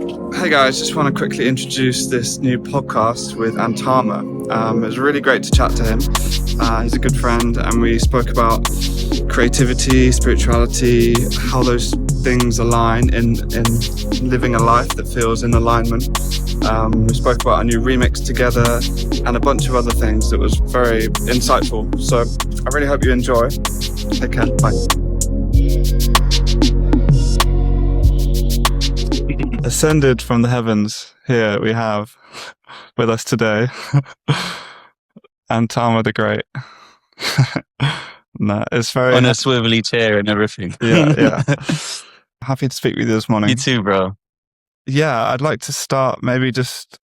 Hey guys, just want to quickly introduce this new podcast with Antarma. It was really great to chat to him. He's a good friend, and we spoke about creativity, spirituality, how those things align in living a life that feels in alignment. We spoke about a new remix together and a bunch of other things that was very insightful. So I really hope you enjoy. Take care. Bye. Ascended from the heavens, here we have with us today Antarma the Great. No, it's very on a swivelly chair and everything. Yeah. Happy to speak with you this morning. You too, bro. Yeah, I'd like to start maybe just,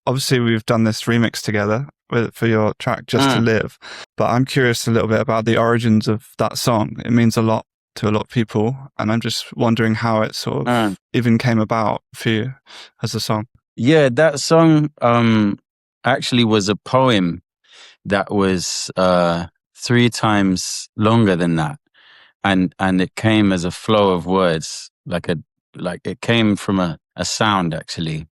obviously we've done this remix together for your track Just to Live, but I'm curious a little bit about the origins of that song. It means a lot to a lot of people, and I'm just wondering how it sort of even came about for you as a song. Yeah, that song actually was a poem that was 3 times longer than that, and it came as a flow of words, like it came from a sound actually,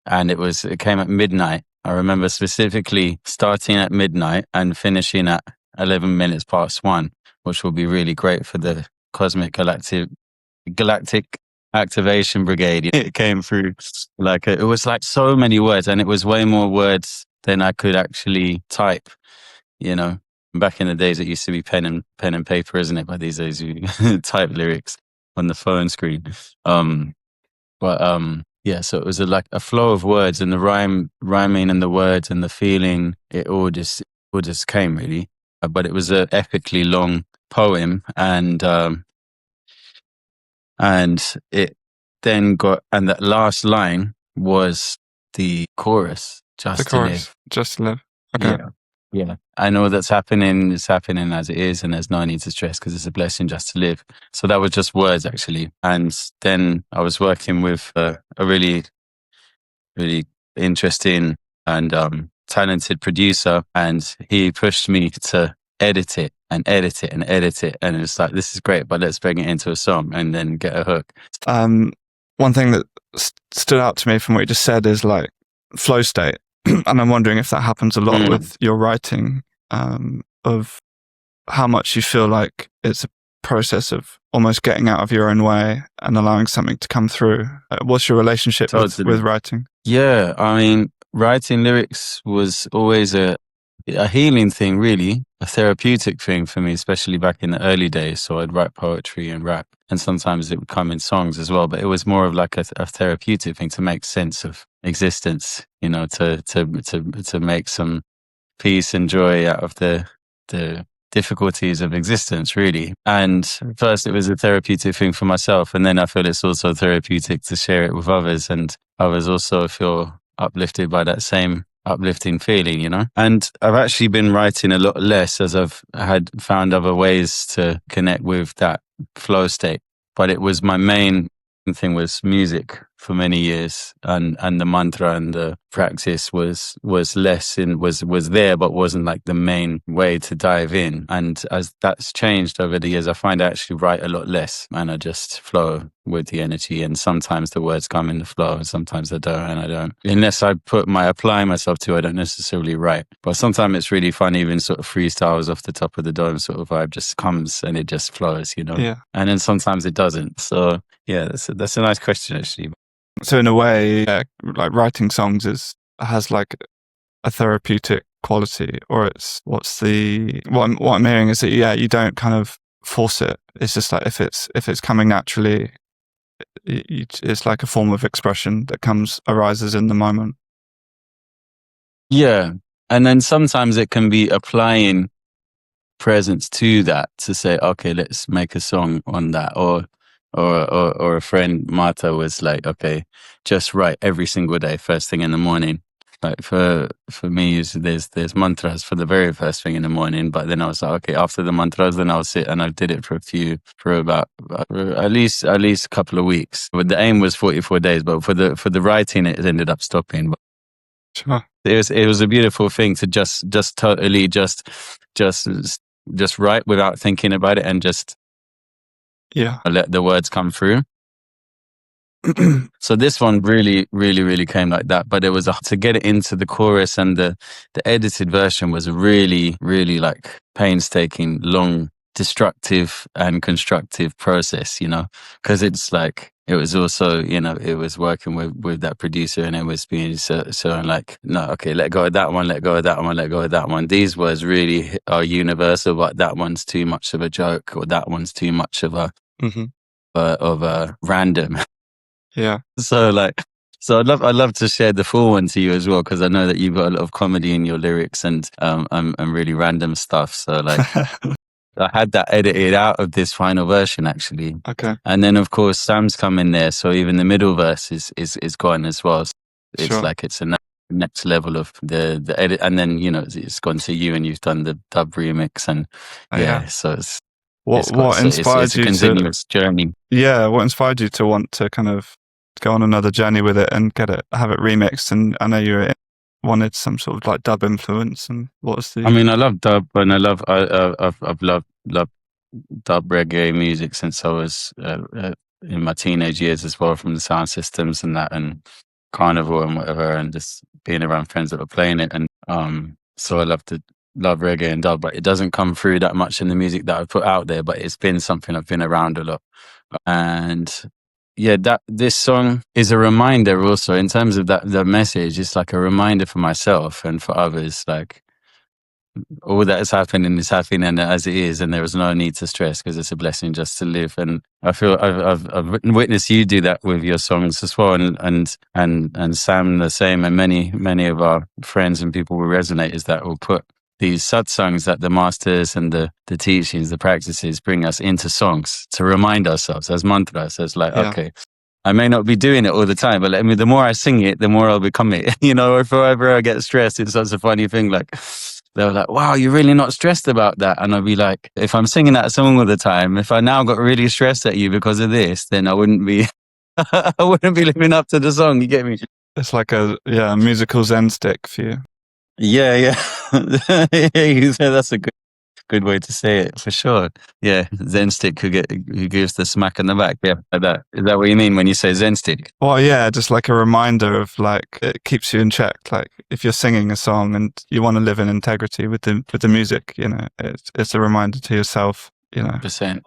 and it came at midnight. I remember specifically starting at midnight and finishing at 11 minutes past 1, which will be really great for the Cosmic Galactic Activation Brigade. It came through it was like so many words, and it was way more words than I could actually type. You know, back in the days, it used to be pen and paper, isn't it? But these days, you type lyrics on the phone screen. Yeah, so it was like a flow of words, and the rhyming and the words and the feeling. It all just came really. But it was an epically long poem, and it then got, and that last line was the chorus. Just to live. Just to live. Okay. Yeah. I know that's happening. It's happening as it is, and there's no need to stress because it's a blessing just to live. So that was just words actually. And then I was working with a really, really interesting and talented producer, and he pushed me to edit it and edit it and edit it. And it's like, this is great, but let's bring it into a song and then get a hook. One thing that stood out to me from what you just said is like flow state. And I'm wondering if that happens a lot with your writing, of how much you feel like it's a process of almost getting out of your own way and allowing something to come through. What's your relationship with writing? Yeah, I mean, writing lyrics was always a healing thing, really, a therapeutic thing for me, especially back in the early days. So I'd write poetry and rap, and sometimes it would come in songs as well. But it was more of like a therapeutic thing to make sense of existence, you know, to make some peace and joy out of the difficulties of existence, really. And first, it was a therapeutic thing for myself, and then I feel it's also therapeutic to share it with others, and others also feel uplifted by that same uplifting feeling, you know. And I've actually been writing a lot less as I've found other ways to connect with that flow state. But it was my main thing was music for many years, and the mantra and the practice was there, but wasn't like the main way to dive in. And as that's changed over the years, I find I actually write a lot less, and I just flow with the energy. And sometimes the words come in the flow, and sometimes they don't, and I don't. Unless I apply myself to, I don't necessarily write. But sometimes it's really fun, even sort of freestyles off the top of the dome sort of vibe just comes and it just flows, you know. Yeah. And then sometimes it doesn't. So yeah, that's a nice question actually. So in a way, like writing songs has like a therapeutic quality, or what I'm hearing is that you don't kind of force it. It's just like if it's coming naturally, it's like a form of expression that arises in the moment. Yeah, and then sometimes it can be applying presence to that to say, okay, let's make a song on that, or a friend, Marta, was like, okay, just write every single day, first thing in the morning. Like for me, there's mantras for the very first thing in the morning, but then I was like, okay, after the mantras, then I'll sit, and I did it for about at least a couple of weeks. But the aim was 44 days, but for the writing, it ended up stopping. But sure. It was a beautiful thing to just totally just write without thinking about it, and just let the words come through. So this one really came like that, but it was to get it into the chorus, and the edited version was really like painstaking, long, destructive and constructive process, because it's like, it was also, it was working with that producer, and it was being so like, no, okay, let go of that one, let go of that one, let go of that one. These words really are universal, but that one's too much of a joke, or that one's too much of a random. Yeah. So I'd love to share the full one to you as well, because I know that you've got a lot of comedy in your lyrics, and really random stuff. So like, I had that edited out of this final version actually. Okay. And then of course Sam's come in there, so even the middle verse is gone as well. So it's Sure. like it's a next level of the edit, and then it's gone to you, and you've done the dub remix, and so it's what inspired it's a you continuous journey. Yeah, what inspired you to want to kind of go on another journey with it and have it remixed? And I know you wanted some sort of like dub influence. And what was the? I mean, I love dub, and I've loved dub reggae music since I was in my teenage years as well, from the sound systems and that, and carnival and whatever, and just being around friends that were playing it. And so I love reggae and dub, but it doesn't come through that much in the music that I put out there. But it's been something I've been around a lot. And that this song is a reminder also, in terms of the message. It's like a reminder for myself and for others, like, all that is happening as it is, and there is no need to stress, because it's a blessing just to live. And I feel I've witnessed you do that with your songs as well, and Sam the same, and many of our friends and people will resonate, is that will put these satsangs, that the masters and the teachings, the practices bring us into songs to remind ourselves as mantras, as like, okay, I may not be doing it all the time, but the more I sing it, the more I'll become it. If ever I get stressed, it's such a funny thing. Like, they were like, wow, you're really not stressed about that. And I'll be like, if I'm singing that song all the time, if I now got really stressed at you because of this, then I wouldn't be I wouldn't be living up to the song. You get me? It's like a musical Zen stick for you. Yeah. That's a good way to say it, for sure. Yeah, Zen stick who gives the smack on the back. Yeah, like that. Is that what you mean when you say Zen stick? Well, yeah, just like a reminder of, like, it keeps you in check. Like, if you're singing a song and you want to live in integrity with the music, it's a reminder to yourself, 100%.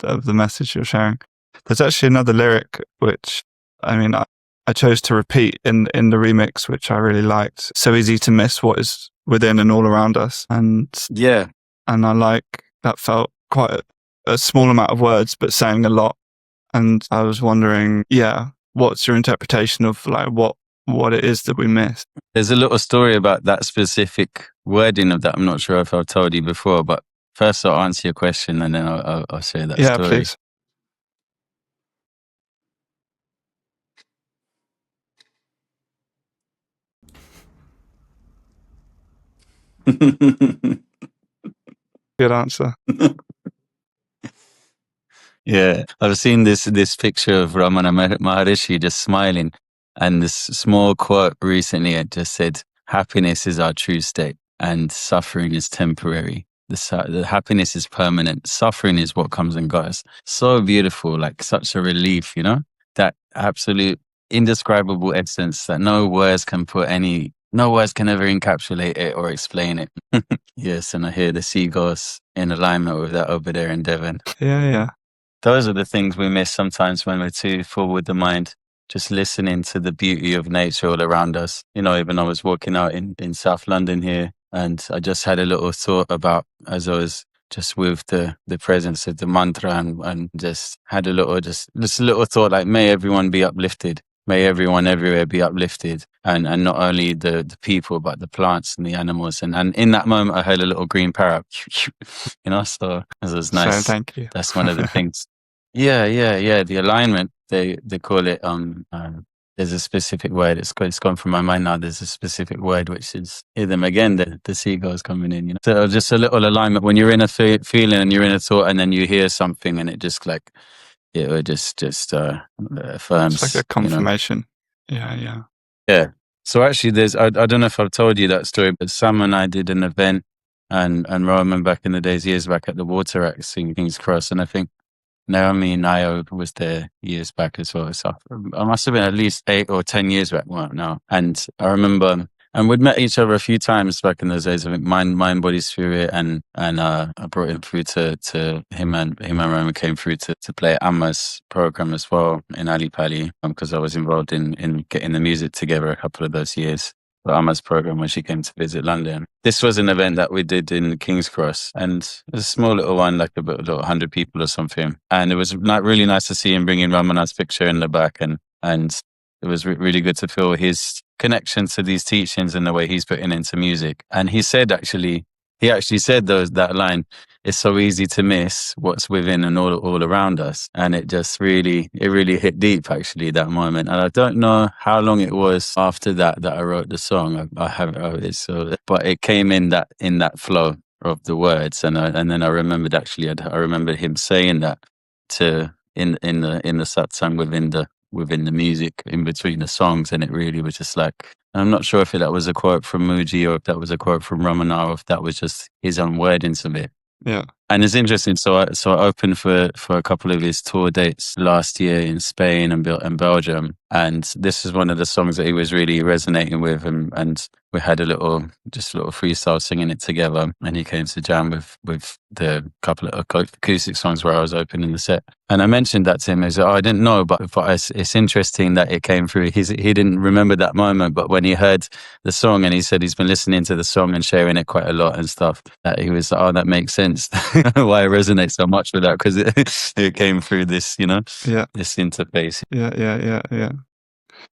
of the message you're sharing. There's actually another lyric which, I chose to repeat in the remix, which I really liked. So easy to miss what is within and all around us. And I like that. Felt quite a small amount of words, but saying a lot. And I was wondering, what's your interpretation of, like, what it is that we missed? There's a little story about that specific wording of that. I'm not sure if I've told you before, but first I'll answer your question, and then I'll share that story. Yeah, please. Good answer. Yeah, I've seen this picture of Ramana Maharishi just smiling, and this small quote recently, it just said, "Happiness is our true state, and suffering is temporary. The happiness is permanent. Suffering is what comes and goes." So beautiful, like such a relief, that absolute indescribable essence that no words can ever encapsulate it or explain it. Yes, and I hear the seagulls in alignment with that over there in Devon. Yeah. Those are the things we miss sometimes when we're too full with the mind, just listening to the beauty of nature all around us. Even I was walking out in South London here, and I just had a little thought about, as I was just with the presence of the mantra, and just had a little thought, like, may everyone be uplifted. May everyone everywhere be uplifted, and not only the people, but the plants and the animals. And in that moment, I heard a little green parrot, so it was nice. So thank you. That's one of the things. Yeah. The alignment, they call it. There's a specific word. It's gone from my mind now. There's a specific word which is, hear them again. The seagulls coming in. So just a little alignment when you're in a feeling and you're in a thought, and then you hear something, and it just like. It just affirms. It's like a confirmation. Yeah. So actually, I don't know if I've told you that story, but Sam and I did an event, and Roman back in the days, years back, at the Water Act in King's Cross, and I think Naomi Nio was there years back as well. So I must have been at least 8 or 10 years back now. And I remember, and we'd met each other a few times back in those days. I think Mind, Body, Spirit, and I brought him through to him and Roman came through to play Amma's program as well in Ali Pali, because I was involved in getting the music together a couple of those years. Amma's program when she came to visit London. This was an event that we did in King's Cross, and it was a small little one, like about 100 people or something. And it was really nice to see him bringing Ramana's picture in the back, and it was really good to feel his connection to these teachings and the way he's putting into music. And he actually said that line, "It's so easy to miss what's within and all around us." And it just really hit deep, actually, that moment. And I don't know how long it was after that I wrote the song. I haven't wrote it, but it came in that flow of the words. And then I remembered, actually, I remember him saying that in the satsang within the music in between the songs. And it really was just like, I'm not sure if that was a quote from Muji or if that was a quote from Ramana or if that was just his own wordings of it. Yeah. And it's interesting. So I opened for a couple of his tour dates last year in Spain and Belgium. And this is one of the songs that he was really resonating with. And we had a little freestyle singing it together. And he came to jam with the couple of acoustic songs where I was opening the set. And I mentioned that to him. He said, "Oh, I didn't know, but it's interesting that it came through." He didn't remember that moment, but when he heard the song, and he said he's been listening to the song and sharing it quite a lot and stuff, that he was like, "Oh, that makes sense." Why I resonate so much with that, because it came through this, this interface.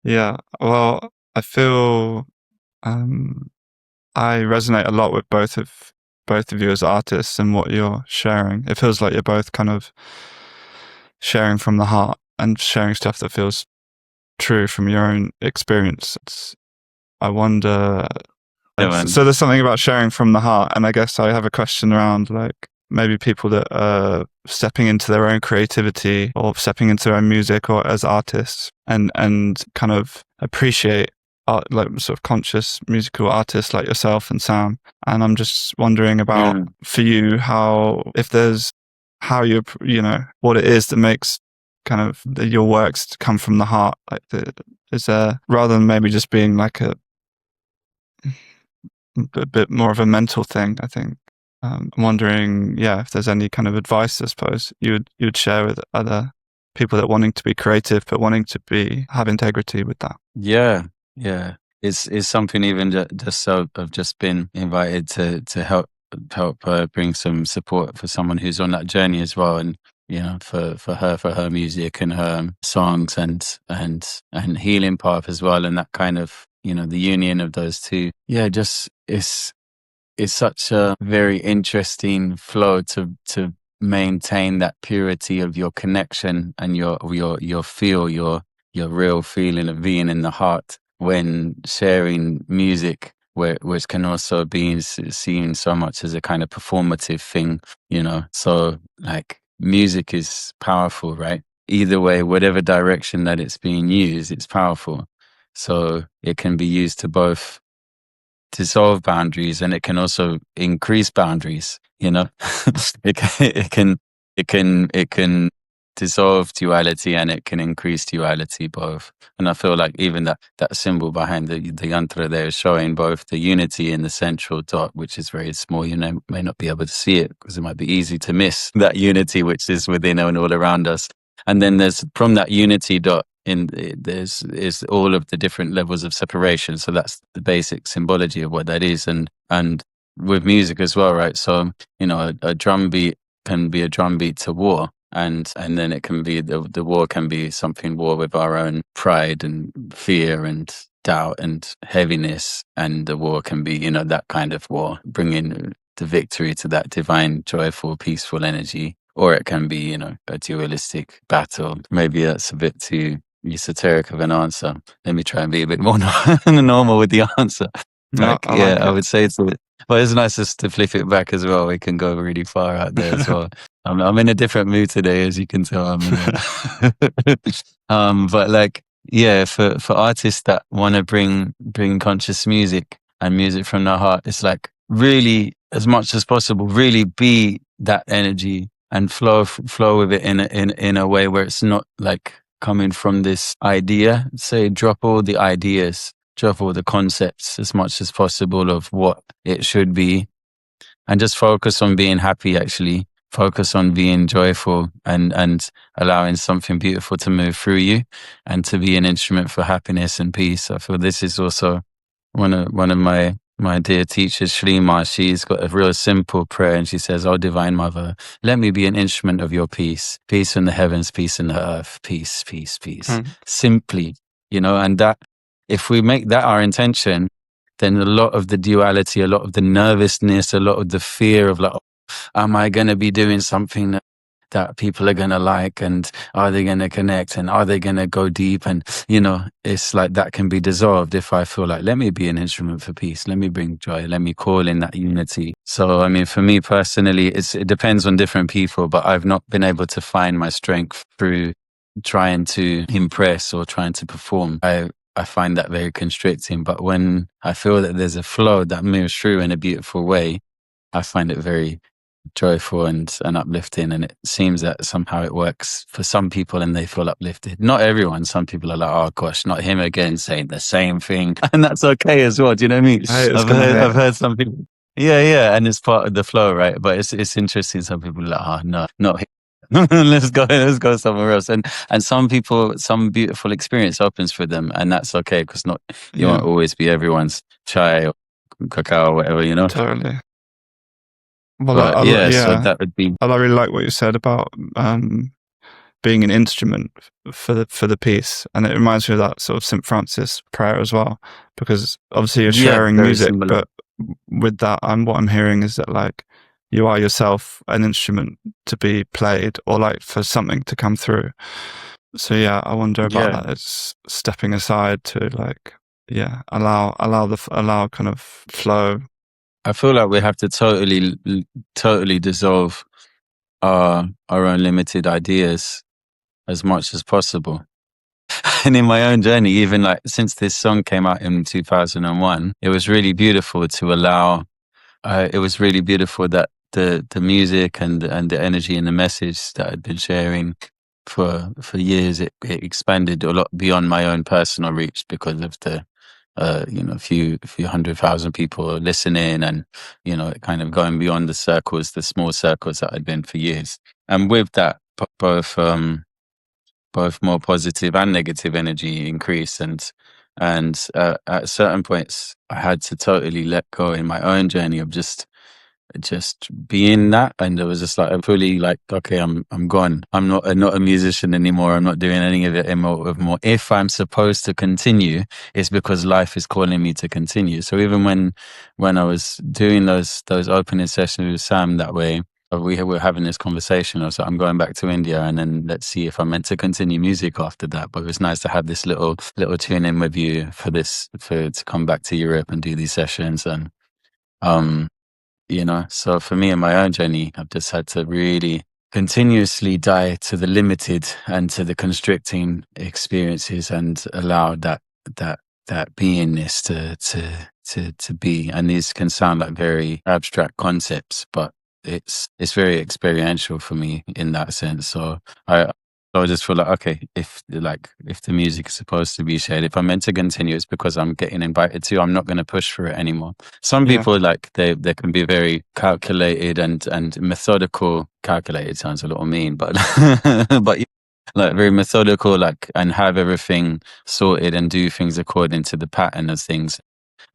Yeah. Well, I feel I resonate a lot with both of you as artists and what you're sharing. It feels like you're both kind of sharing from the heart and sharing stuff that feels true from your own experience. I wonder. So there's something about sharing from the heart, and I guess I have a question around like maybe people that are stepping into their own creativity or stepping into their own music or as artists and kind of appreciate art, like sort of conscious musical artists like yourself and Sam. And I'm just wondering about for you what it is that makes kind of your works come from the heart. Like is there, rather than maybe just being like a bit more of a mental thing, I think. I'm wondering, if there's any kind of advice, I suppose, you'd share with other people that wanting to be creative but wanting to have integrity with that. Yeah. It's something even just so I've just been invited to help bring some support for someone who's on that journey as well, and for her music and her songs and healing path as well, and that kind of the union of those two. Just it's such a very interesting flow to maintain that purity of your connection and your feel, your real feeling of being in the heart when sharing music, which can also be seen so much as a kind of performative thing, So like music is powerful, right? Either way, whatever direction that it's being used, it's powerful. So it can be used to both dissolve boundaries, and it can also increase boundaries. It can dissolve duality, and it can increase duality both. And I feel like even that symbol behind the yantra there is showing both the unity in the central dot, which is very small. You may not be able to see it because it might be easy to miss that unity which is within and all around us. And then there's, from that unity dot, is all of the different levels of separation. So that's the basic symbology of what that is, and with music as well, right? So a drum beat can be a drum beat to war, and then it can be the war can be something war with our own pride and fear and doubt and heaviness, and the war can be that kind of war, bringing the victory to that divine, joyful, peaceful energy. Or it can be a dualistic battle. Maybe that's a bit too esoteric of an answer. Let me try and be a bit more normal with the answer. I would say but it's nice just to flip it back as well. We can go really far out there as well. I'm in a different mood today, as you can tell. But like, for artists that want to bring conscious music and music from their heart, it's like really, as much as possible, really be that energy and flow with it in a way where it's not like coming from this idea. Say, drop all the ideas, drop all the concepts as much as possible of what it should be, and just focus on being happy. Actually, focus on being joyful and allowing something beautiful to move through you, and to be an instrument for happiness and peace. I feel this is also one of my dear teachers, Shlima. She's got a real simple prayer, and she says, "Oh, Divine Mother, let me be an instrument of your peace, peace in the heavens, peace in the earth, peace, peace, peace." Simply, and that, if we make that our intention, then a lot of the duality, a lot of the nervousness, a lot of the fear of like, am I going to be doing something that people are going to like, and are they going to connect, and are they going to go deep? And, it's like that can be dissolved if I feel like, let me be an instrument for peace. Let me bring joy. Let me call in that unity. So, I mean, for me personally, it depends on different people, but I've not been able to find my strength through trying to impress or trying to perform. I find that very constricting, but when I feel that there's a flow that moves through in a beautiful way, I find it very joyful and uplifting. And it seems that somehow it works for some people and they feel uplifted. Not everyone. Some people are like, oh gosh, not him again saying the same thing. And that's okay as well. Do you know what I mean? I've heard some people. Yeah. And it's part of the flow, right? But it's interesting. Some people are like, oh no, not him. let's go somewhere else. And some people, some beautiful experience opens for them, and that's okay, because you won't always be everyone's chai or cacao or whatever, Totally. Well, but so that would be. I really like what you said about being an instrument for the piece, and it reminds me of that sort of St. Francis prayer as well, because obviously you're sharing music, similar. But with that, what I'm hearing is that like you are yourself an instrument to be played, or like for something to come through. So yeah, I wonder about that. It's stepping aside to like allow kind of flow. I feel like we have to totally dissolve our own limited ideas as much as possible. And in my own journey, even like since this song came out in 2001, it was really beautiful to allow. It was really beautiful that the music and the energy and the message that I'd been sharing for years, it expanded a lot beyond my own personal reach, because of the a few 100,000 people listening, and it kind of going beyond the small circles that I'd been for years. And with that, both more positive and negative energy increase, and at certain points I had to totally let go in my own journey of just being that. And it was just like, I'm fully like, okay, I'm gone. I'm not a musician anymore. I'm not doing any of it anymore. If I'm supposed to continue, it's because life is calling me to continue. So even when I was doing those opening sessions with Sam that way, we were having this conversation. I was like, I'm going back to India, and then let's see if I'm meant to continue music after that. But it was nice to have this little tune in with you to come back to Europe and do these sessions. And so for me in my own journey, I've just had to really continuously die to the limited and to the constricting experiences, and allow that beingness to be. And these can sound like very abstract concepts, but it's very experiential for me in that sense. So I just feel like, okay, if the music is supposed to be shared, if I'm meant to continue, it's because I'm getting invited to. I'm not going to push for it anymore. Some people, like, they can be very calculated and methodical. Calculated sounds a little mean, but but like very methodical, like, and have everything sorted and do things according to the pattern of things,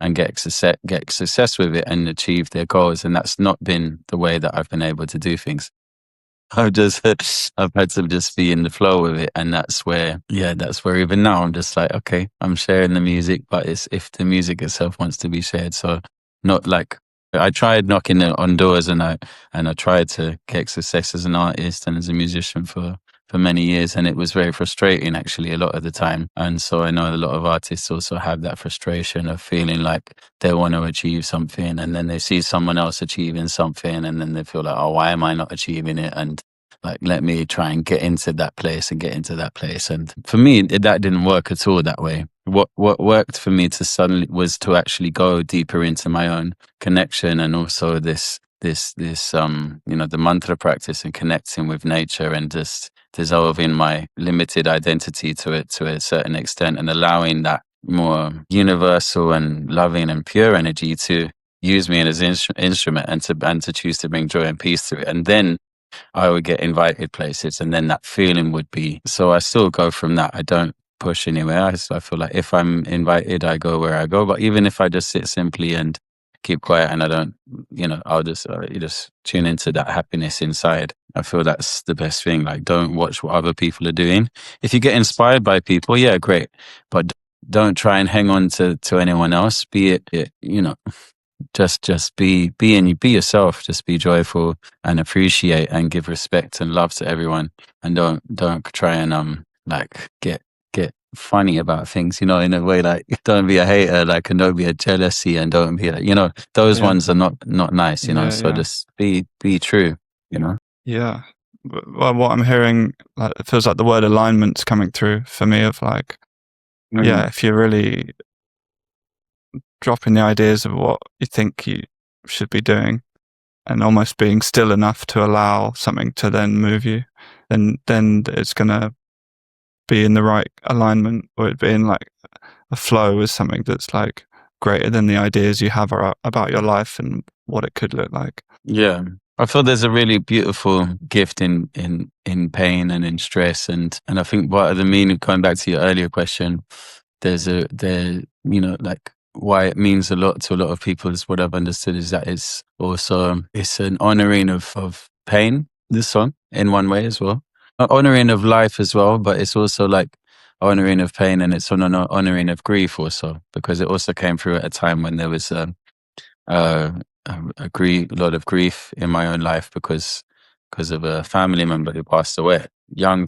and get success with it and achieve their goals. And that's not been the way that I've been able to do things. I've had to just be in the flow with it. And that's where even now I'm just like, okay, I'm sharing the music, but it's if the music itself wants to be shared. So not like, I tried knocking on doors, and I tried to get success as an artist and as a musician for many years, and it was very frustrating actually a lot of the time. And so I know a lot of artists also have that frustration of feeling like they want to achieve something, and then they see someone else achieving something, and then they feel like, oh, why am I not achieving it? And like, let me try and get into that place and get into that place. And for me, that didn't work at all that way. What worked for me was to actually go deeper into my own connection, and also this the mantra practice and connecting with nature and just dissolving my limited identity to it to a certain extent and allowing that more universal and loving and pure energy to use me as an instrument and to choose to bring joy and peace through it. And then I would get invited places, and then that feeling would be. So I still go from that. I don't push anywhere. I feel like if I'm invited, I go where I go. But even if I just sit simply and keep quiet and I don't, I'll just you just tune into that happiness inside. I feel that's the best thing. Like, don't watch what other people are doing. If you get inspired by people, yeah, great, but don't try and hang on to anyone else. Be it just be yourself. Just be joyful and appreciate and give respect and love to everyone. And don't try and like get funny about things, in a way, like don't be a hater, like, and don't be a jealousy, and don't be like, those ones are not nice, so just be true, Yeah. Well, what I'm hearing, like, it feels like the word alignment's coming through for me, of like, if you're really dropping the ideas of what you think you should be doing and almost being still enough to allow something to then move you, then it's going to be in the right alignment, or it being like a flow with something that's like greater than the ideas you have about your life and what it could look like. Yeah. I feel there's a really beautiful gift in pain and in stress, and I think part of the meaning, going back to your earlier question, like why it means a lot to a lot of people is what I've understood is that it's an honoring of pain, this song, in one way as well. Honoring of life as well, but it's also like honoring of pain, and it's honoring of grief also, because it also came through at a time when there was a lot of grief in my own life because of a family member who passed away, young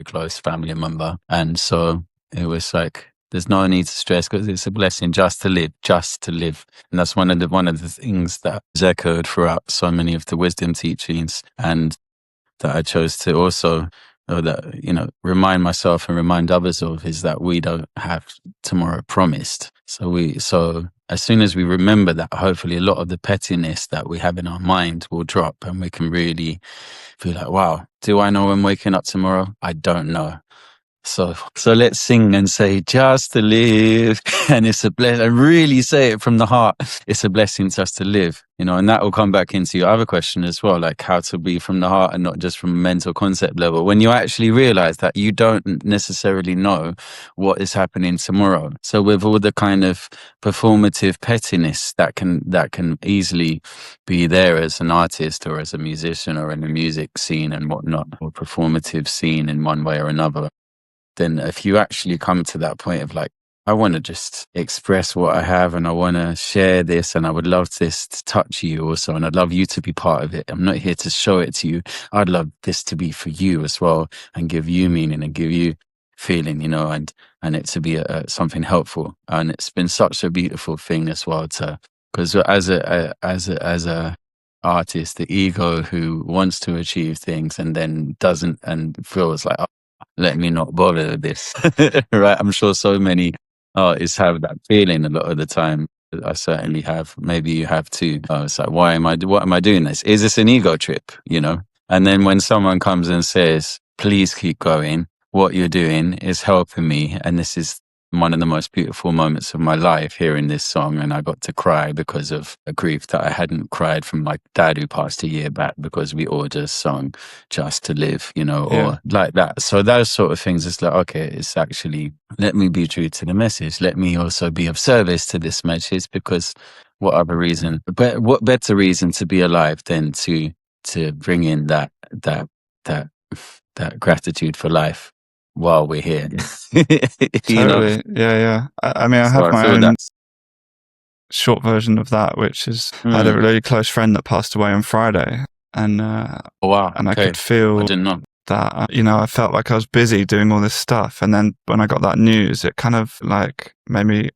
close family member, and so it was like there's no need to stress because it's a blessing just to live, and that's one of the things that is echoed throughout so many of the wisdom teachings, and that I chose to also, remind myself and remind others of, is that we don't have tomorrow promised. So as soon as we remember that, hopefully a lot of the pettiness that we have in our mind will drop, and we can really feel like, wow, do I know I'm waking up tomorrow? I don't know. So let's sing and say, just to live. And it's a blessing. And really say it from the heart. It's a blessing just to live, and that will come back into your other question as well, like how to be from the heart and not just from a mental concept level. When you actually realize that you don't necessarily know what is happening tomorrow. So with all the kind of performative pettiness that can easily be there as an artist or as a musician or in the music scene and whatnot, or performative scene in one way or another, then if you actually come to that point of like, I want to just express what I have and I want to share this and I would love this to touch you also, and I'd love you to be part of it. I'm not here to show it to you. I'd love this to be for you as well and give you meaning and give you feeling, and it to be something helpful. And it's been such a beautiful thing as well because as a artist, the ego who wants to achieve things and then doesn't and feels like, let me not bother with this. Right? I'm sure so many artists have that feeling a lot of the time. I certainly have. Maybe you have too. It's like, what am I doing this? Is this an ego trip? And then when someone comes and says, please keep going, what you're doing is helping me. And this is one of the most beautiful moments of my life, hearing this song. And I got to cry because of a grief that I hadn't cried from my dad who passed a year back, because we all just sung just to live, or like that. So those sort of things, it's like, okay, it's actually, let me be true to the message. Let me also be of service to this message, because what other reason, but what better reason to be alive than to bring in that gratitude for life while we're here. Totally. Yeah. I mean, I have my own short version of that, which is I had a really close friend that passed away on Friday, and wow, and I could feel that I felt like I was busy doing all this stuff, and then when I got that news, it kind of like made me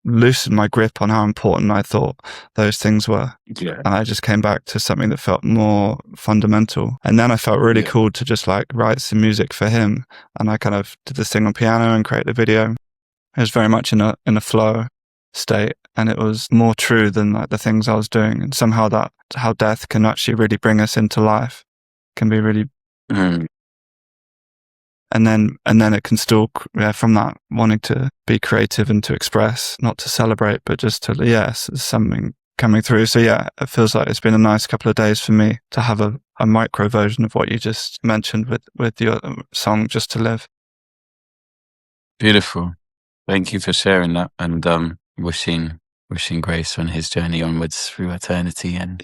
loosen my grip on how important I thought those things were. Yeah. And I just came back to something that felt more fundamental. And then I felt really cool to just like write some music for him. And I kind of did this thing on piano and create the video. It was very much in a flow. state, and it was more true than like the things I was doing. And somehow that how death can actually really bring us into life can be really. And then it can still, from that wanting to be creative and to express, not to celebrate, but just to, yes, something coming through. So yeah, it feels like it's been a nice couple of days for me to have a micro version of what you just mentioned with your song, Just to Live. Beautiful. Thank you for sharing that, and wishing Grace on his journey onwards through eternity, and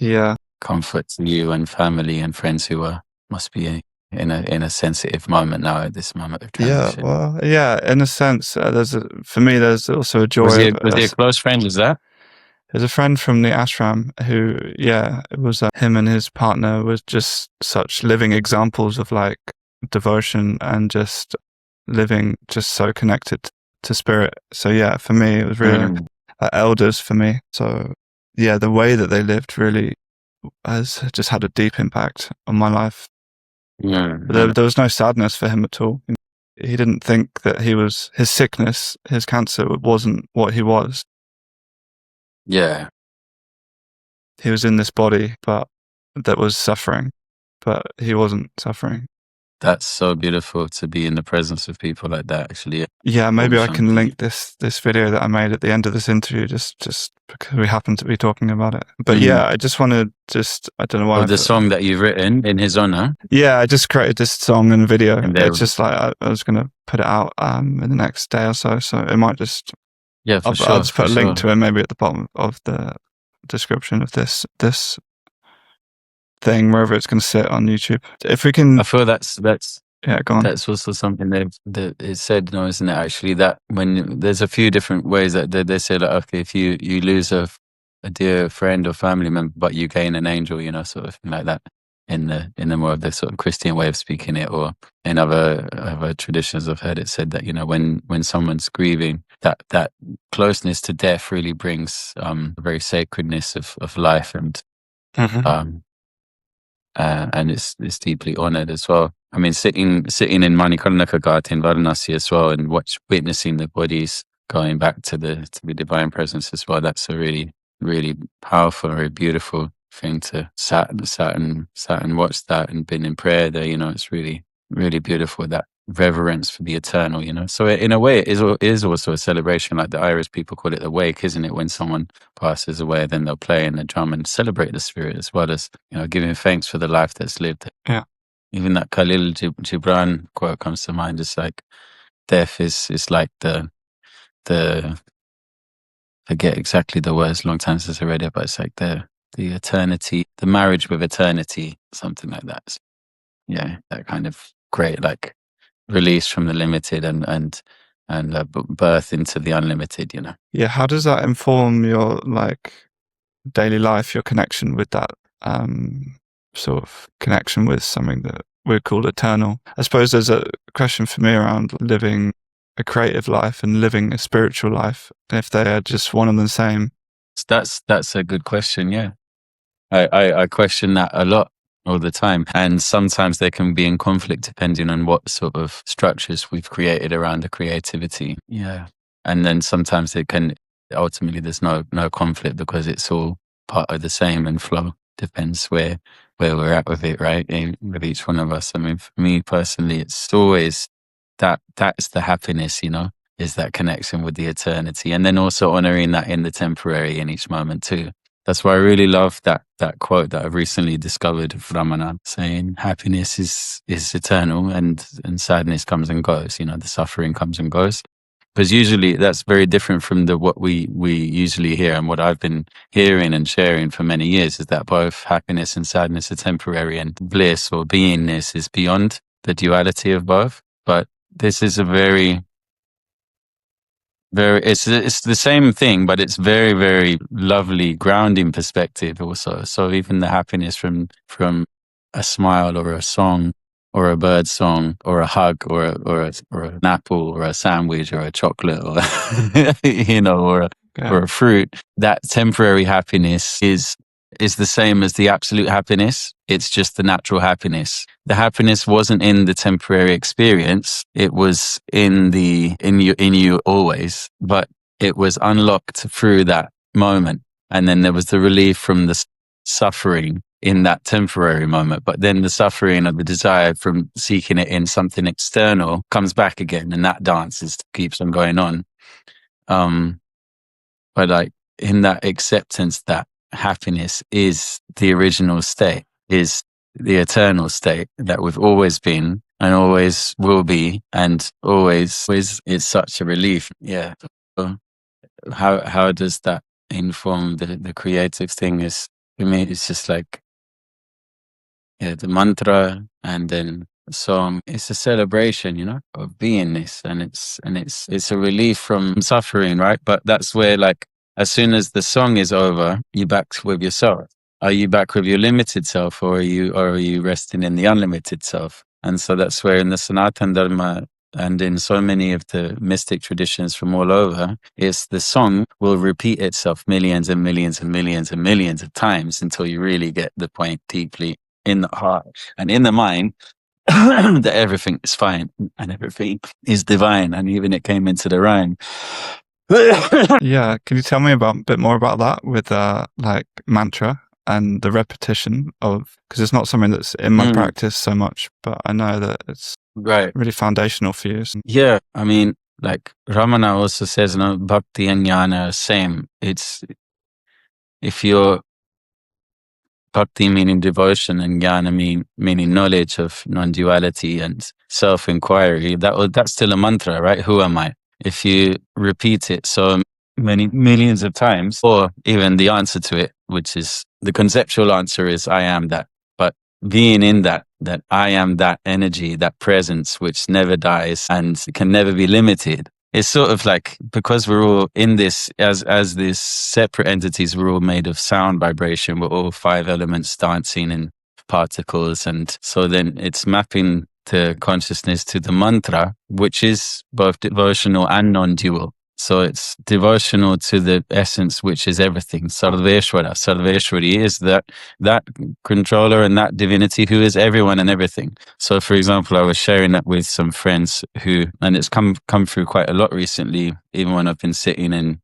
comfort to you and family and friends who must be in a sensitive moment now at this moment of transition. Yeah, well, yeah, in a sense, for me, there's also a joy. Was he a close friend? Was that? There's a friend from the ashram who, it was him and his partner was just such living examples of like devotion and just living just so connected to spirit. So yeah, for me, it was really elders for me. So yeah, the way that they lived really has just had a deep impact on my life. There was no sadness for him at all. He didn't think that his sickness, his cancer wasn't what he was. Yeah. He was in this body, but that was suffering, but he wasn't suffering. That's so beautiful to be in the presence of people like that, actually. Yeah, maybe I can link this video that I made at the end of this interview just because we happen to be talking about it. But yeah, I just want to I don't know why. The song that you've written in his honor? Yeah, I just created this song and video. It's just like I was going to put it out in the next day or so. So it might just... Yeah, for sure. I'll just put a link to it maybe at the bottom of the description of this thing, wherever it's going to sit on YouTube. If we can... I feel that's yeah, go on. That's also something that is said, no, isn't it? Actually, that when there's a few different ways that they say, like, okay, if you lose a dear friend or family member, but you gain an angel, sort of thing like that. In the more of the sort of Christian way of speaking it, or in other traditions, I've heard it said that when someone's grieving, that closeness to death really brings a very sacredness of life, and and it's deeply honored as well. I mean, sitting in Manikarnika Ghat in Varanasi as well, and witnessing the bodies going back to the divine presence as well. That's a really, really powerful, very beautiful thing to sat and watch that and been in prayer there. It's really, really beautiful, that reverence for the eternal. So in a way, it is also a celebration, like the Irish people call it the wake, isn't it? When someone passes away, then they'll play in the drum and celebrate the spirit, as well as giving thanks for the life that's lived. Yeah. Even that Khalil Gibran quote comes to mind. It's like death is like the forget exactly the words, long time since I read it, but it's like the eternity, the marriage with eternity, something like that. So, yeah, that kind of great, like, release from the limited and birth into the unlimited. Yeah, how does that inform your like daily life, your connection with that sort of connection with something that we call eternal? I suppose there's a question for me around living a creative life and living a spiritual life, if they are just one and the same. That's a good question. Yeah, I question that a lot, all the time, and sometimes they can be in conflict depending on what sort of structures we've created around the creativity. Yeah, and then sometimes it can ultimately there's no conflict because it's all part of the same and flow. Depends where we're at with it, right? With each one of us. I mean, for me personally, it's always that's the happiness, is that connection with the eternity, and then also honoring that in the temporary in each moment too. That's why I really love that quote that I've recently discovered of Ramanand, saying happiness is eternal and sadness comes and goes. The suffering comes and goes. Because usually that's very different from what we usually hear, and what I've been hearing and sharing for many years is that both happiness and sadness are temporary, and bliss or beingness is beyond the duality of both. But this is a very, very, it's the same thing, but it's very, very lovely grounding perspective also. So even the happiness from a smile or a song or a bird song or a hug or an apple or a sandwich or a chocolate or or a fruit, that temporary happiness is the same as the absolute happiness. It's just the natural happiness. The happiness wasn't in the temporary experience. It was in you always, but it was unlocked through that moment. And then there was the relief from the suffering in that temporary moment. But then the suffering of the desire from seeking it in something external comes back again. And that dance keeps on going on. But like in that acceptance that happiness is the original state, is the eternal state that we've always been and always will be, and always is such a relief. Yeah. So how does that inform the creative thing? Is for me, it's just like the mantra, and then the song. It's a celebration, of beingness, and it's a relief from suffering, right? But that's where, like, as soon as the song is over, you're back with yourself. Are you back with your limited self, or are you resting in the unlimited self? And so that's where in the Sanatan Dharma and in so many of the mystic traditions from all over, it's the song will repeat itself millions and millions and millions and millions of times until you really get the point deeply in the heart and in the mind that everything is fine and everything is divine, and even it came into the rhyme. Yeah, can you tell me a bit more about that with like mantra and the repetition of, because it's not something that's in my practice so much, but I know that it's really foundational for you. Yeah, I mean, like Ramana also says, bhakti and jnana are same. It's if you're bhakti meaning devotion and jnana meaning knowledge of non-duality and self-inquiry, that's still a mantra, right? Who am I? If you repeat it so many millions of times, or even the answer to it, which is the conceptual answer is I am that. But being in that I am that energy, that presence which never dies and can never be limited. It's sort of like, because we're all in this as these separate entities, we're all made of sound vibration. We're all 5 elements dancing in particles. And so then it's mapping the consciousness to the mantra, which is both devotional and non-dual. So it's devotional to the essence, which is everything. Sarveshwara. Sarveshwari is that controller and that divinity who is everyone and everything. So, for example, I was sharing that with some friends and it's come through quite a lot recently, even when I've been sitting and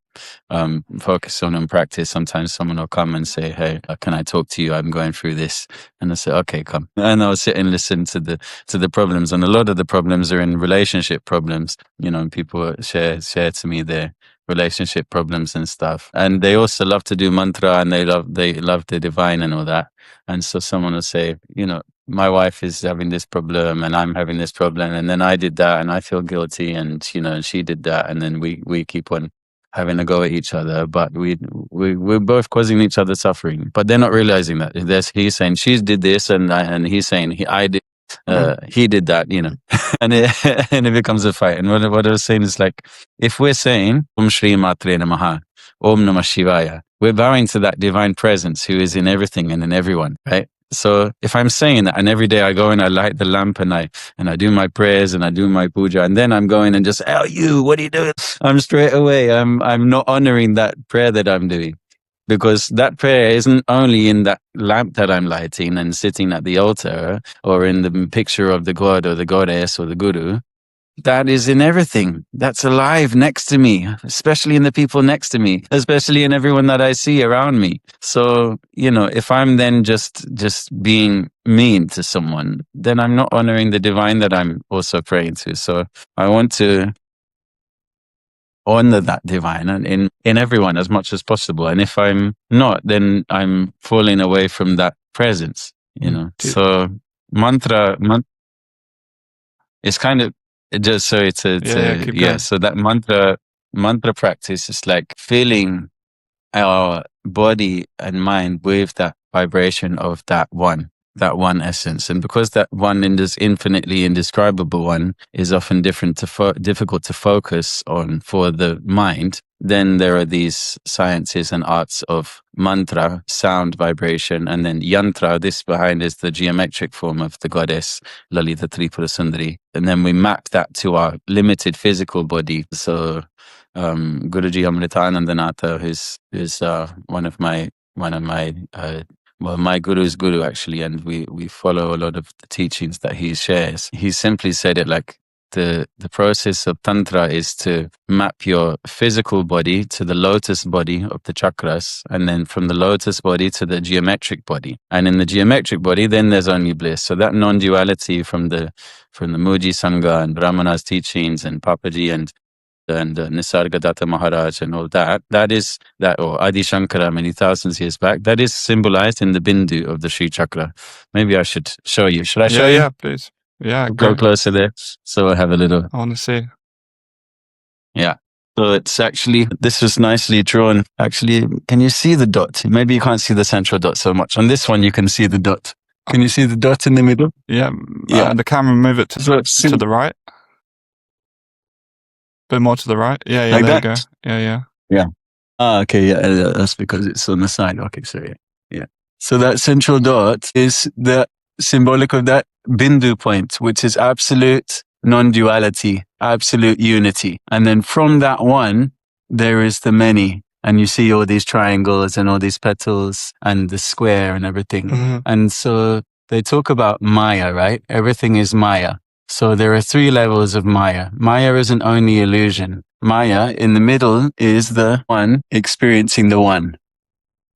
focus on and practice. Sometimes someone will come and say, "Hey, can I talk to you? I'm going through this." And I say, "Okay, come." And I'll sit and listen to the problems. And a lot of the problems are in relationship problems. People share to me their relationship problems and stuff. And they also love to do mantra, and they love the divine and all that. And so someone will say, my wife is having this problem and I'm having this problem, and then I did that and I feel guilty, and and she did that, and then we keep on having a go at each other, but we're both causing each other suffering. But they're not realizing that. He's saying she did this, and he's saying I did. He did that, and it becomes a fight. And what I was saying is, like, if we're saying Om Shri Matre Namaha, Om Namah Shivaya, we're bowing to that divine presence who is in everything and in everyone, right? So if I'm saying that, and every day I go and I light the lamp and I do my prayers and I do my puja, and then I'm going and just, "Oh, what are you doing?" I'm straight away. I'm not honoring that prayer that I'm doing, because that prayer isn't only in that lamp that I'm lighting and sitting at the altar, or in the picture of the God or the goddess or the guru. That is in everything. That's alive next to me, especially in the people next to me, especially in everyone that I see around me. So, if I'm then just being mean to someone, then I'm not honoring the divine that I'm also praying to. So I want to honor that divine and in everyone as much as possible. And if I'm not, then I'm falling away from that presence, So mantra it's kind of just so it's so that mantra practice is like filling our body and mind with that vibration of that one essence. And because that one in this infinitely indescribable one is often difficult to focus on for the mind, then there are these sciences and arts of mantra, sound vibration, and then yantra. This behind is the geometric form of the goddess Lalita Tripura Sundari. And then we map that to our limited physical body. So Guruji Amritanandanatha, who's one of my my guru's guru, actually, and we follow a lot of the teachings that he shares. He simply said it like, the process of tantra is to map your physical body to the lotus body of the chakras, and then from the lotus body to the geometric body. And in the geometric body, then there's only bliss. So that non-duality from the Muji Sangha and Brahmana's teachings and Papaji and Nisargadatta Maharaj and all that, or Adi Shankara many thousands years back, that is symbolized in the bindu of the Sri Chakra. Maybe I should show you. Should I show you? Yeah, please. Yeah, Go closer there. So I have a little. I want to see. Yeah. So it's actually, this was nicely drawn. Actually, can you see the dot? Maybe you can't see the central dot so much. On this one, you can see the dot. Can you see the dot in the middle? Yeah. The camera, move it to the right. Bit more to the right. Yeah, like there that? You go. Yeah. Okay, yeah, that's because it's on the side. Okay, sorry. Yeah. So that central dot is the symbolic of that bindu point, which is absolute non-duality, absolute unity. And then from that one, there is the many. And you see all these triangles and all these petals and the square and everything. Mm-hmm. And so they talk about Maya, right? Everything is Maya. So there are 3 levels of Maya. Maya isn't only illusion. Maya, in the middle, is the one experiencing the one.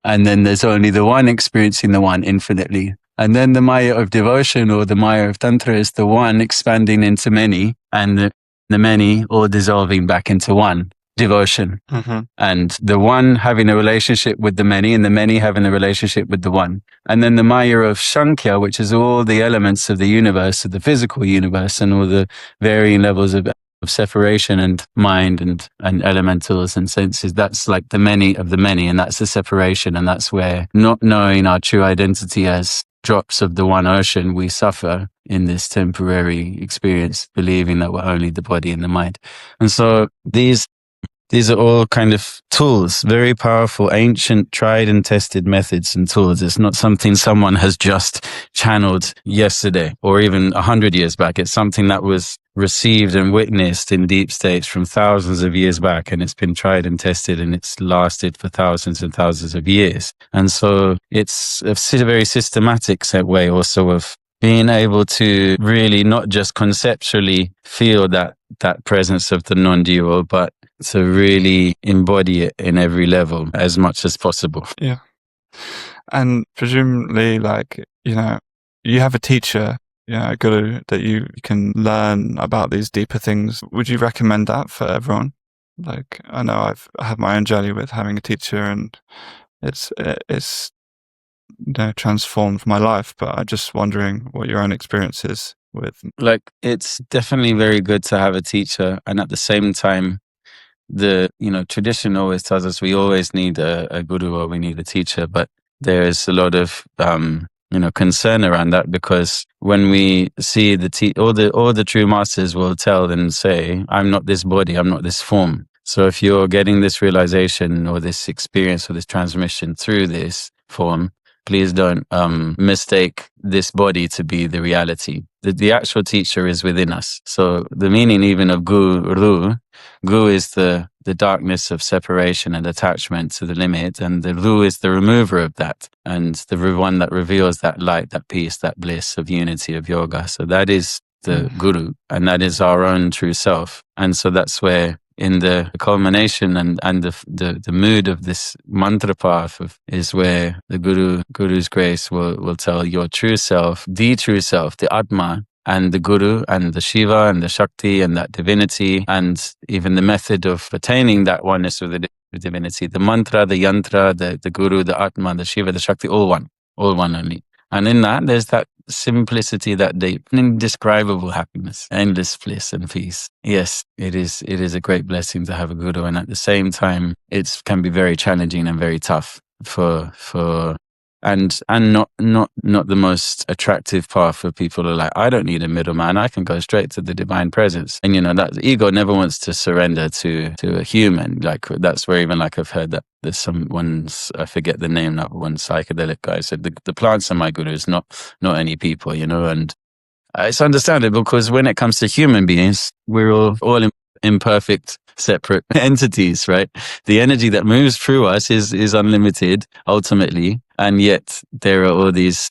And then there's only the one experiencing the one infinitely. And then the Maya of devotion, or the Maya of Tantra, is the one expanding into many, and the many all dissolving back into one. Devotion. Mm-hmm. And the one having a relationship with the many, and the many having a relationship with the one. And then the Maya of Sankhya, which is all the elements of the universe, of the physical universe, and all the varying levels of separation and mind and elementals and senses. That's like the many of the many, and that's the separation. And that's where, not knowing our true identity as drops of the one ocean, we suffer in this temporary experience, believing that we're only the body and the mind. And so these are all kind of tools, very powerful, ancient, tried and tested methods and tools. It's not something someone has just channeled yesterday or even 100 years back. It's something that was received and witnessed in deep states from thousands of years back, and it's been tried and tested, and it's lasted for thousands and thousands of years. And so it's a very systematic way also of being able to really not just conceptually feel that presence of the non-dual, but to really embody it in every level as much as possible. Yeah. And presumably, you have a teacher, a guru, that you can learn about these deeper things. Would you recommend that for everyone? I know I have my own journey with having a teacher, and it's transformed my life, but I'm just wondering what your own experience is with. It's definitely very good to have a teacher, and at the same time, the tradition always tells us we always need a guru, or we need a teacher, but there is a lot of concern around that, because when we see all the true masters will tell and say, I'm not this body, I'm not this form. So if you're getting this realization or this experience or this transmission through this form, please don't mistake this body to be the reality. The actual teacher is within us. So the meaning even of guru is the darkness of separation and attachment to the limit, and the ru is the remover of that, and the one that reveals that light, that peace, that bliss of unity, of yoga. So that is the guru, and that is our own true self. And so that's where, in the culmination and the mood of this mantra path is where the guru's grace will tell your true self, the Atma, and the guru and the Shiva and the Shakti and that divinity, and even the method of attaining that oneness with the divinity, the mantra, the yantra, the guru, the Atma, the Shiva, the Shakti, all one only. And in that, there's that simplicity, that deep, indescribable happiness, endless bliss and peace. Yes, it is a great blessing to have a guru, and at the same time, it can be very challenging and very tough and not the most attractive path for people who are like, I don't need a middleman, I can go straight to the divine presence. And that the ego never wants to surrender to a human. That's where even I've heard that there's some ones, I forget the name now, one psychedelic guy said the plants are my gurus, not any people, and it's understandable, because when it comes to human beings, we're all imperfect, separate entities, right? The energy that moves through us is unlimited ultimately, and yet there are all these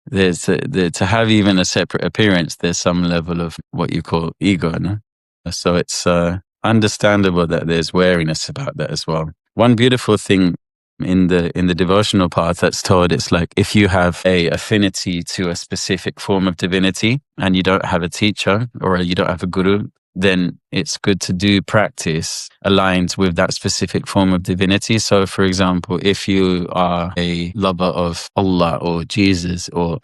to have even a separate appearance, there's some level of what you call ego, no? So it's understandable that there's wariness about that as well. One beautiful thing in the devotional path that's told, it's like if you have a affinity to a specific form of divinity and you don't have a teacher or you don't have a guru, then it's good to do practice aligned with that specific form of divinity. So, for example, if you are a lover of Allah or Jesus or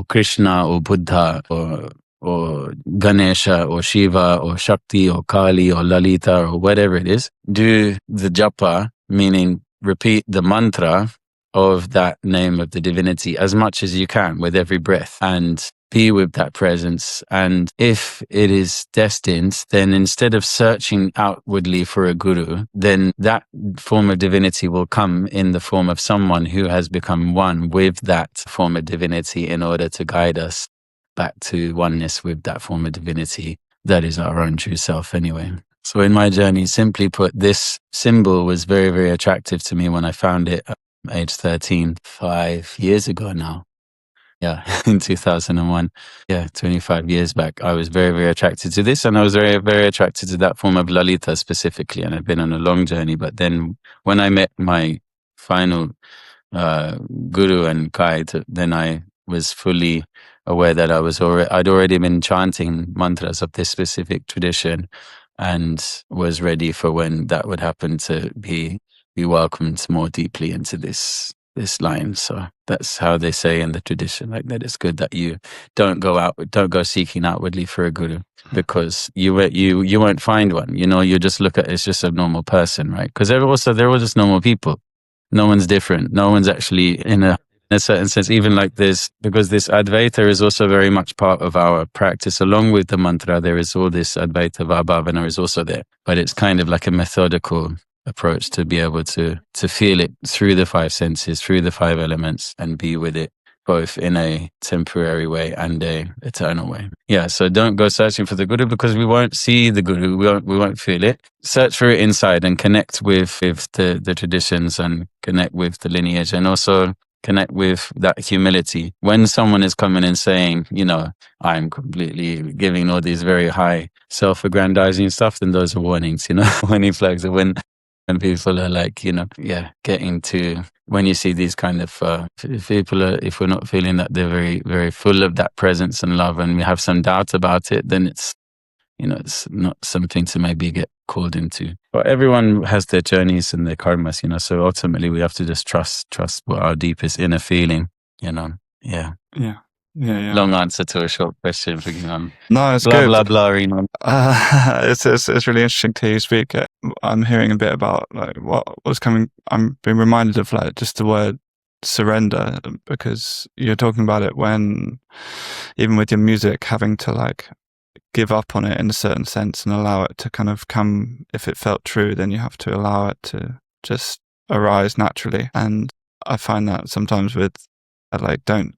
Krishna or Buddha or Ganesha or Shiva or Shakti or Kali or Lalita or whatever it is, do the japa, meaning repeat the mantra of that name of the divinity as much as you can with every breath and be with that presence. And if it is destined, then instead of searching outwardly for a guru, then that form of divinity will come in the form of someone who has become one with that form of divinity in order to guide us back to oneness with that form of divinity that is our own true self anyway. So in my journey, simply put, this symbol was very, very attractive to me when I found it at age 13, 5 years ago now. Yeah, in 2001. Yeah, 25 years back. I was very, very attracted to this, and I was very, very attracted to that form of Lalita specifically. And I've been on a long journey. But then when I met my final guru and guide, then I was fully aware that I'd already been chanting mantras of this specific tradition and was ready for when that would happen to be welcomed more deeply into this line. So that's how they say in the tradition, like that it's good that you don't go seeking outwardly for a guru, because you won't find one. You just look at it's just a normal person, right? Because they're all just normal people. No one's different. No one's actually in a certain sense, even like this, because this Advaita is also very much part of our practice. Along with the mantra, there is all this Advaita Bhavana is also there, but it's kind of like a methodical approach to be able to feel it through the five senses, through the five elements, and be with it both in a temporary way and a eternal way. Yeah, so don't go searching for the guru, because we won't see the guru, we won't feel it. Search for it inside and connect with the traditions and connect with the lineage, and also connect with that humility. When someone is coming and saying, I'm completely giving all these very high self-aggrandizing stuff, then those are warnings, warning flags of when people are like, getting to, when you see these kind of if we're not feeling that they're very, very full of that presence and love, and we have some doubt about it, then it's not something to maybe get called into. But everyone has their journeys and their karmas, so ultimately we have to just trust what our deepest inner feeling, Yeah. Long answer to a short question. No, it's blah, good. Blah, blah, it's really interesting to hear you speak. I'm hearing a bit about like what was coming. I'm being reminded of like just the word surrender, because you're talking about it when, even with your music, having to like give up on it in a certain sense and allow it to kind of come. If it felt true, then you have to allow it to just arise naturally. And I find that sometimes with don't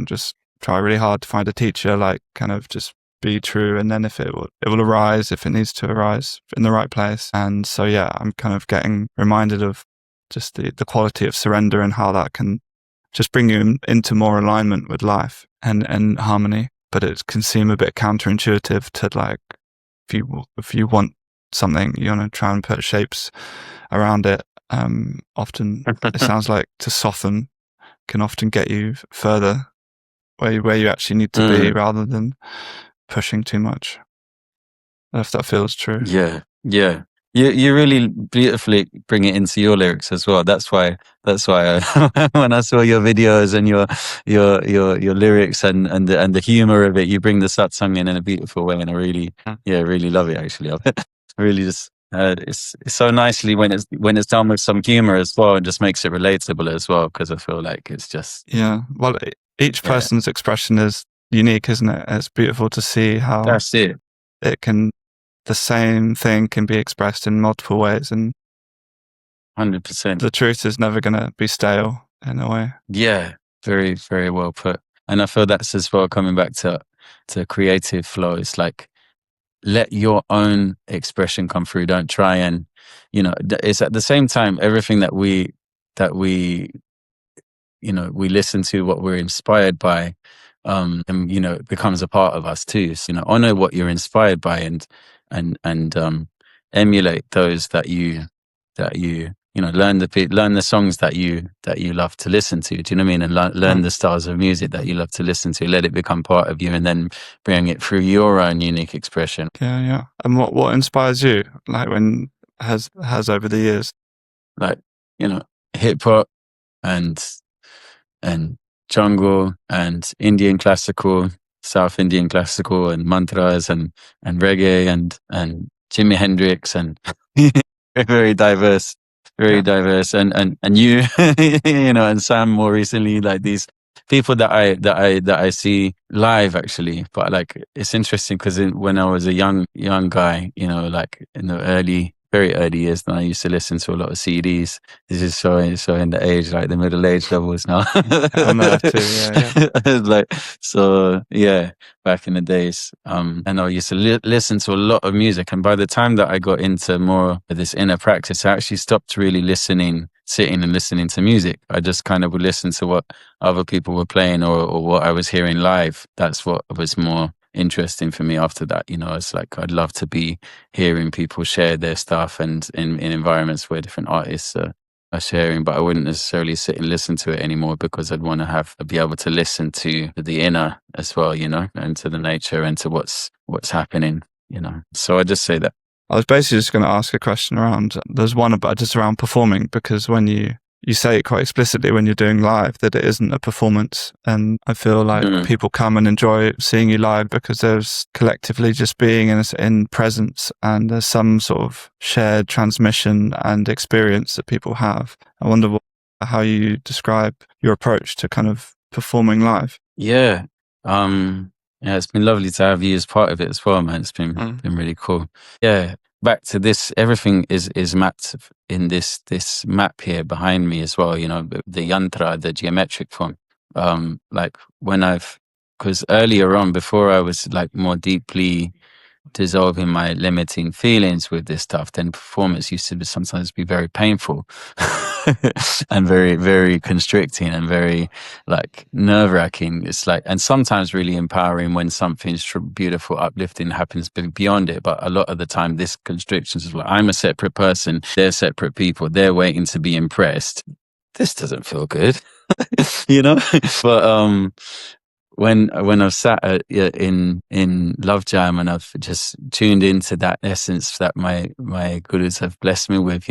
just try really hard to find a teacher, like kind of just be true, and then if it will arise if it needs to arise in the right place. And so yeah, I'm kind of getting reminded of just the quality of surrender and how that can just bring you into more alignment with life and harmony. But it can seem a bit counterintuitive to like, if you want something, you want to try and put shapes around it. Often it sounds like to soften can often get you further where you actually need to be, rather than pushing too much. If that feels true. Yeah. You really beautifully bring it into your lyrics as well. That's why when I saw your videos and your lyrics and the humor of it, you bring the satsang in a beautiful way, and I really love it actually. I really just it's so nicely when it's done with some humor as well, and just makes it relatable as well, because I feel like it's just well, each person's expression is unique, isn't it? It's beautiful to see how that's it. The same thing can be expressed in multiple ways, and 100%. The truth is never going to be stale in a way. Yeah, very, very well put. And I feel that's as well coming back to creative flow. It's like, let your own expression come through. Don't try and, it's at the same time, everything that we we listen to what we're inspired by, and it becomes a part of us too. So, honor what you're inspired by, and emulate those that you learn the songs that you love to listen to. Do you know what I mean? And learn the styles of music that you love to listen to. Let it become part of you, and then bring it through your own unique expression. Yeah. And what inspires you, like when has over the years? Like, hip hop and jungle and Indian classical, South Indian classical, and mantras and reggae and Jimi Hendrix, and very diverse, very diverse. And you, and Sam more recently, like these people that I see live actually. But like, it's interesting because when I was a young guy, like in the very early years, then I used to listen to a lot of CDs. This is so in the age, like the middle age levels now. I'm there too. Yeah. Like, so yeah, back in the days, and I used to listen to a lot of music. And by the time that I got into more of this inner practice, I actually stopped really sitting and listening to music. I just kind of would listen to what other people were playing, or what I was hearing live. That's what was more interesting for me after that. It's like I'd love to be hearing people share their stuff, and in environments where different artists are sharing, but I wouldn't necessarily sit and listen to it anymore, because I'd want to be able to listen to the inner as well, and to the nature, and to what's happening, So I just say that. I was basically just going to ask a question around, there's one about just around performing, because when you say it quite explicitly when you're doing live that it isn't a performance, and I feel like people come and enjoy seeing you live because there's collectively just being in presence, and there's some sort of shared transmission and experience that people have. I wonder how you describe your approach to kind of performing live. Yeah. Yeah, it's been lovely to have you as part of it as well, man. It's been really cool. Yeah. Back to this, everything is mapped in this map here behind me as well, the yantra, the geometric form. Like because earlier on, before I was like more deeply dissolving my limiting feelings with this stuff, then performance used to sometimes be very painful and very, very constricting, and very like nerve-wracking. It's like, and sometimes really empowering when something beautiful, uplifting happens beyond it. But a lot of the time, this constriction is like, I'm a separate person, they're separate people, they're waiting to be impressed. This doesn't feel good. But when I've sat in Love Jam, and I've just tuned into that essence that my gurus have blessed me with,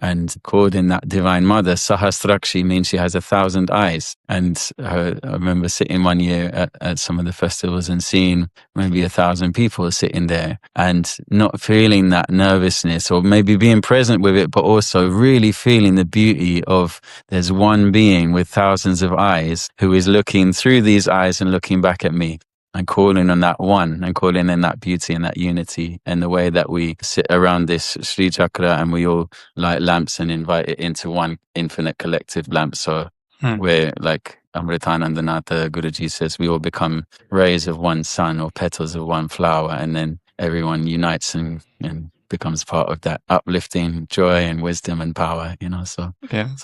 and called in that Divine Mother. Sahasrakshi means she has 1,000 eyes. And I remember sitting one year at some of the festivals and seeing maybe 1,000 people sitting there, and not feeling that nervousness, or maybe being present with it, but also really feeling the beauty of there's one being with thousands of eyes who is looking through these eyes and looking back at me, and calling on that one, and calling in that beauty and that unity. And the way that we sit around this Sri Chakra, and we all light lamps and invite it into one infinite collective lamp. So we're like Amritanandanatha Guruji says, we all become rays of one sun, or petals of one flower, and then everyone unites and becomes part of that uplifting joy and wisdom and power, so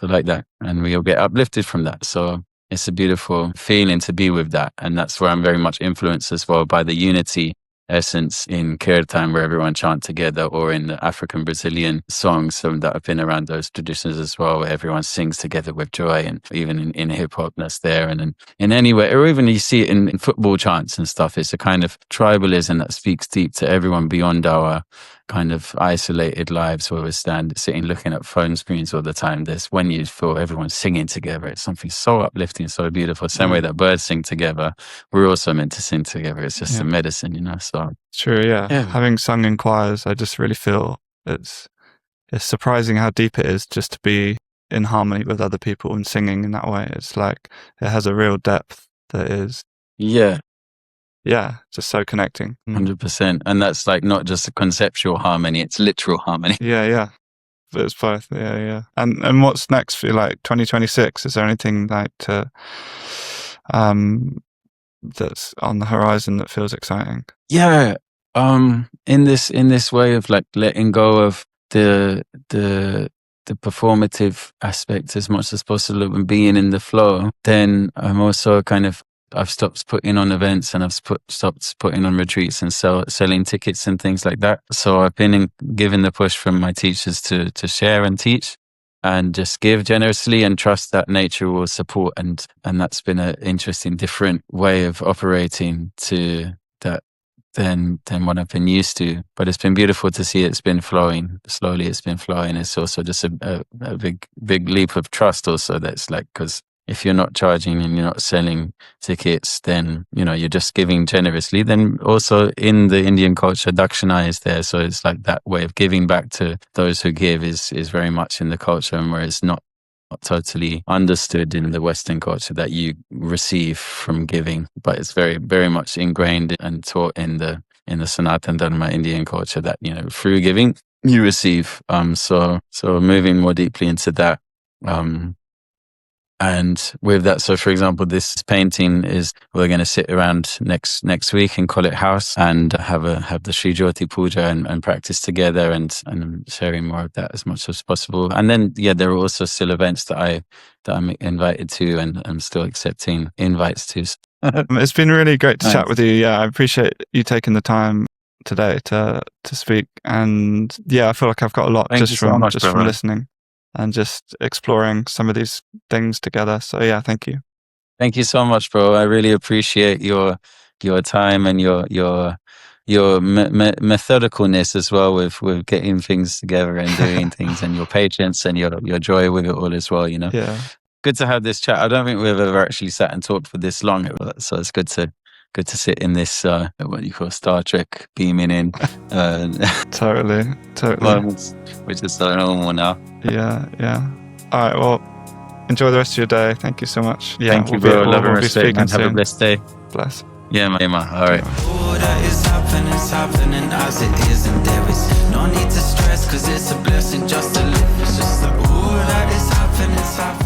like that. And we all get uplifted from that. So it's a beautiful feeling to be with that. And that's where I'm very much influenced as well by the unity essence in kirtan, where everyone chant together, or in the African Brazilian songs that have been around those traditions as well, where everyone sings together with joy. And even in hip hop, that's there. And in anywhere, or even you see it in football chants and stuff, it's a kind of tribalism that speaks deep to everyone beyond our kind of isolated lives, where we're sitting looking at phone screens all the time. There's when you feel everyone singing together, it's something so uplifting, so beautiful. Same way that birds sing together, we're also meant to sing together. It's just a medicine, So true. Having sung in choirs, I just really feel it's surprising how deep it is just to be in harmony with other people and singing in that way. It's like it has a real depth that is just so connecting. 100%. And that's like not just a conceptual harmony, it's literal harmony. Yeah. It's both. Yeah. And what's next for you, like 2026? Is there anything like that's on the horizon that feels exciting? Yeah. In this way of like letting go of the the performative aspect as much as possible and being in the flow, then I'm also I've stopped putting on events, and I've stopped putting on retreats and selling tickets and things like that. So I've been given the push from my teachers to share and teach, and just give generously and trust that nature will support. And that's been an interesting, different way of operating to that than what I've been used to. But it's been beautiful to see it's been flowing. Slowly it's been flowing. It's also just a big leap of trust also. That's like, because if you're not charging and you're not selling tickets, then, you're just giving generously. Then also in the Indian culture, dakshina is there. So it's like that way of giving back to those who give is very much in the culture, and where it's not totally understood in the Western culture that you receive from giving, but it's very, very much ingrained and taught in the Sanatana Dharma Indian culture that, through giving you receive. So moving more deeply into that. And with that, so for example, this painting we're going to sit around next week and call it house, and have the Sri Jyoti Puja and practice together, and I'm sharing more of that as much as possible. And then, there are also still events that I'm invited to, and I'm still accepting invites to. It's been really great to Nice. chat with you. Yeah, I appreciate you taking the time today to speak. And I feel like I've got a lot Thank you so much, from listening and just exploring some of these things together. So thank you. Thank you so much, bro. I really appreciate your time and your methodicalness as well with getting things together and doing things, and your patience and your joy with it all as well. Yeah. Good to have this chat. I don't think we've ever actually sat and talked for this long, so it's good to sit in this what you call Star Trek beaming in Totally. moments, which is so normal now. Yeah. All right. Well, enjoy the rest of your day. Thank you so much. Thank you, bro. Love and respect, man. Have a blessed day. Bless. Yeah, man. All right. All that is happening as it is, and there is no need to stress, cause it's a blessing just to live. It's just that all that is happening.